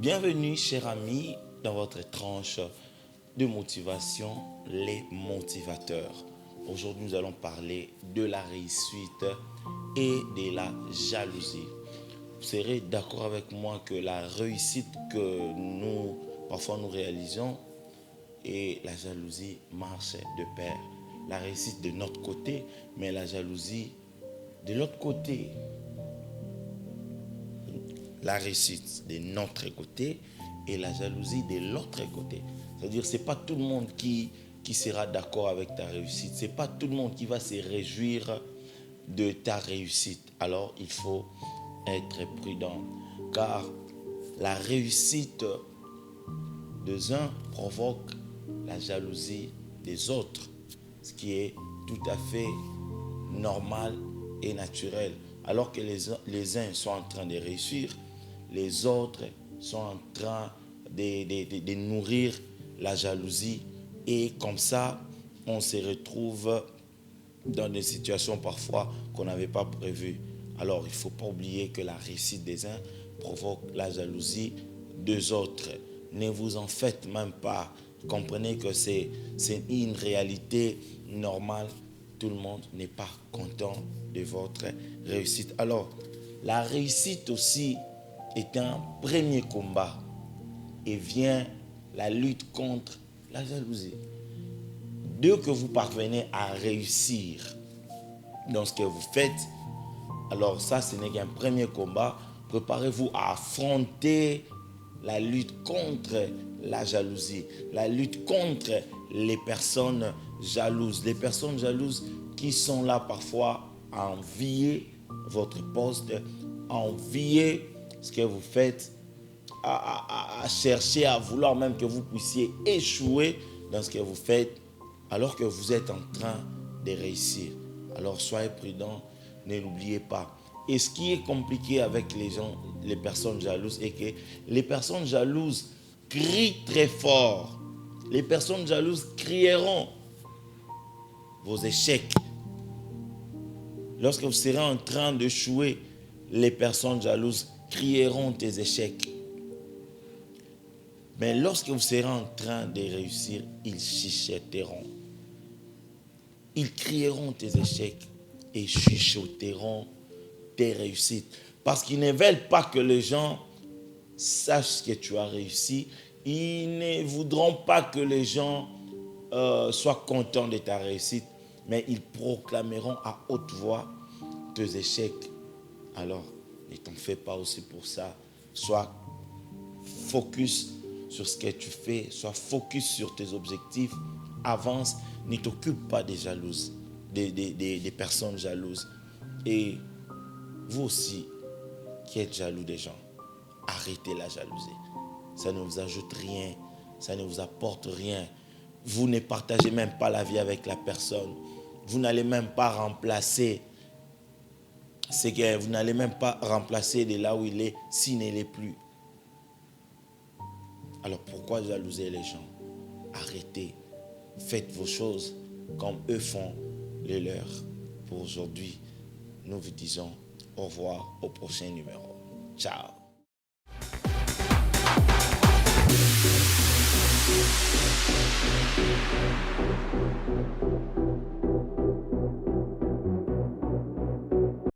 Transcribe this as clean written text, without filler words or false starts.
Bienvenue, chers amis, dans votre tranche de motivation, les motivateurs. Aujourd'hui, nous allons parler de la réussite et de la jalousie. Vous serez d'accord avec moi que la réussite que parfois nous réalisons et la jalousie marchent de pair. La réussite de notre côté, mais la jalousie de l'autre côté. La réussite de notre côté et la jalousie de l'autre côté. C'est-à-dire que ce n'est pas tout le monde qui sera d'accord avec ta réussite. Ce n'est pas tout le monde qui va se réjouir de ta réussite. Alors, il faut être prudent. Car la réussite des uns provoque la jalousie des autres. Ce qui est tout à fait normal et naturel. Alors que les uns sont en train de réussir, les autres sont en train de nourrir la jalousie. Et comme ça, on se retrouve dans des situations parfois qu'on n'avait pas prévues. Alors, il ne faut pas oublier que la réussite des uns provoque la jalousie des autres. Ne vous en faites même pas. Comprenez que c'est une réalité normale. Tout le monde n'est pas content de votre réussite. Alors, la réussite aussi est un premier combat et vient la lutte contre la jalousie. Dès que vous parvenez à réussir dans ce que vous faites, alors ça, ce n'est qu'un premier combat. Préparez-vous à affronter la lutte contre la jalousie, la lutte contre les personnes jalouses. Les personnes jalouses qui sont là parfois à envier votre poste, à envier ce que vous faites, à chercher, à vouloir même que vous puissiez échouer dans ce que vous faites alors que vous êtes en train de réussir. Alors soyez prudents, ne l'oubliez pas. Et ce qui est compliqué avec les personnes jalouses est que les personnes jalouses crient très fort. Les personnes jalouses crieront vos échecs. Lorsque vous serez en train d'échouer, les personnes jalouses crieront tes échecs. Mais lorsque vous serez en train de réussir, ils chuchoteront. Ils crieront tes échecs et chuchoteront tes réussites. Parce qu'ils ne veulent pas que les gens sachent que tu as réussi. Ils ne voudront pas que les gens soient contents de ta réussite. Mais ils proclameront à haute voix tes échecs. Alors, ne t'en fais pas aussi pour ça. Sois focus sur ce que tu fais. Sois focus sur tes objectifs. Avance. Ne t'occupe pas des jalouses, des personnes jalouses. Et vous aussi, qui êtes jaloux des gens, arrêtez la jalousie. Ça ne vous ajoute rien. Ça ne vous apporte rien. Vous ne partagez même pas la vie avec la personne. Vous n'allez même pas remplacer de là où il est s'il ne l'est plus. Alors pourquoi jalouser les gens? Arrêtez. Faites vos choses comme eux font les leurs. Pour aujourd'hui, nous vous disons au revoir au prochain numéro. Ciao.